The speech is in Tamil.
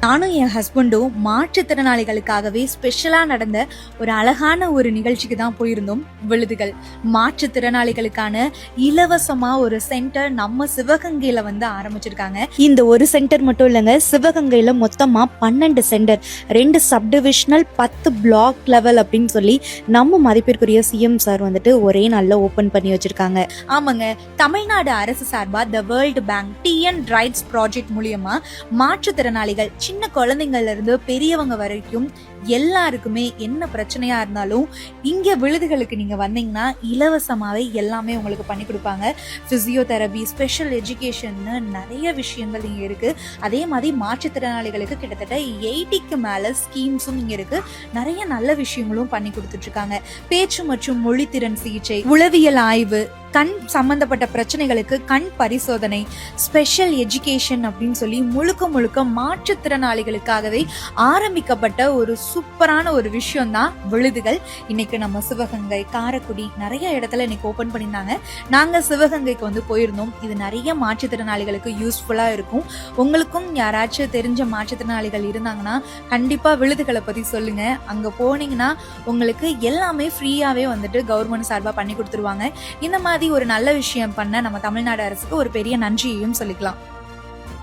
நானும் என் ஹஸ்பண்டும் மாற்றுத்திறனாளிகளுக்காகவே ஸ்பெஷலா நடந்த ஒரு அழகான ஒரு நிகழ்ச்சிக்கு தான் போயிருந்தோம். விழுதுகள் மாற்றுத்திறனாளிகளுக்கான இலவசமா ஒரு சென்டர் நம்ம சிவகங்கையில ஆரம்பிச்சிருக்காங்க. இந்த ஒரு சென்டர் மட்டும் இல்லைங்க, சிவகங்கையில மொத்தமா 12 சென்டர், 2 சப்டிவிஷனல், 10 பிளாக் லெவல் அப்படின்னு சொல்லி நம்ம மதிப்பிற்குரிய சிஎம் சார் ஒரே நாள்ல ஓபன் பண்ணி வச்சிருக்காங்க. ஆமாங்க, தமிழ்நாடு அரசு சார்பா the world bank TN rights project மூலியமா மாற்றுத்திறனாளிகள் சின்ன குழந்தைங்கள்ல இருந்து பெரியவங்க வரைக்கும் எல்லாருக்குமே என்ன பிரச்சனையா இருந்தாலும் இங்க விழுதுகளுக்கு நீங்க வந்தீங்கன்னா இலவசமாவே எல்லாமே உங்களுக்கு பண்ணி கொடுப்பாங்க. பிசியோதெரபி, ஸ்பெஷல் எஜுகேஷன், நிறைய விஷயங்கள் இங்க இருக்கு. அதே மாதிரி மாற்றுத்திறனாளிகளுக்கு கிட்டத்தட்ட 80க்கு மேல ஸ்கீம்ஸும் இங்க இருக்கு. நிறைய நல்ல விஷயங்களும் பண்ணி கொடுத்துட்டு இருக்காங்க. பேச்சு மற்றும் மொழித்திறன் சிகிச்சை, உளவியல் ஆய்வு, கண் சம்பந்தப்பட்ட பிரச்சனைகளுக்கு கண் பரிசோதனை, ஸ்பெஷல் எஜுகேஷன் அப்படின்னு சொல்லி முழுக்க மாற்றுத்திறனாளிகளுக்காகவே ஆரம்பிக்கப்பட்ட ஒரு சூப்பரான ஒரு விஷயம் தான் விழுதுகள். இன்னைக்கு நம்ம சிவகங்கை, காரைக்குடி நிறைய இடத்துல இன்னைக்கு ஓபன் பண்ணியிருந்தாங்க. நாங்க சிவகங்கைக்கு போயிருந்தோம். இது நிறைய மாற்றுத்திறனாளிகளுக்கு யூஸ்ஃபுல்லா இருக்கும். உங்களுக்கும் யாராச்சும் தெரிஞ்ச மாற்றுத்திறனாளிகள் இருந்தாங்கன்னா கண்டிப்பா விழுதுகளை பத்தி சொல்லுங்க. அங்க போனீங்கன்னா உங்களுக்கு எல்லாமே ஃப்ரீயாவே கவர்மெண்ட் சார்பா பண்ணி கொடுத்துருவாங்க. இந்த மாதிரி ஒரு நல்ல விஷயம் பண்ண நம்ம தமிழ்நாடு அரசுக்கு ஒரு பெரிய நன்றியையும் சொல்லிக்கலாம்.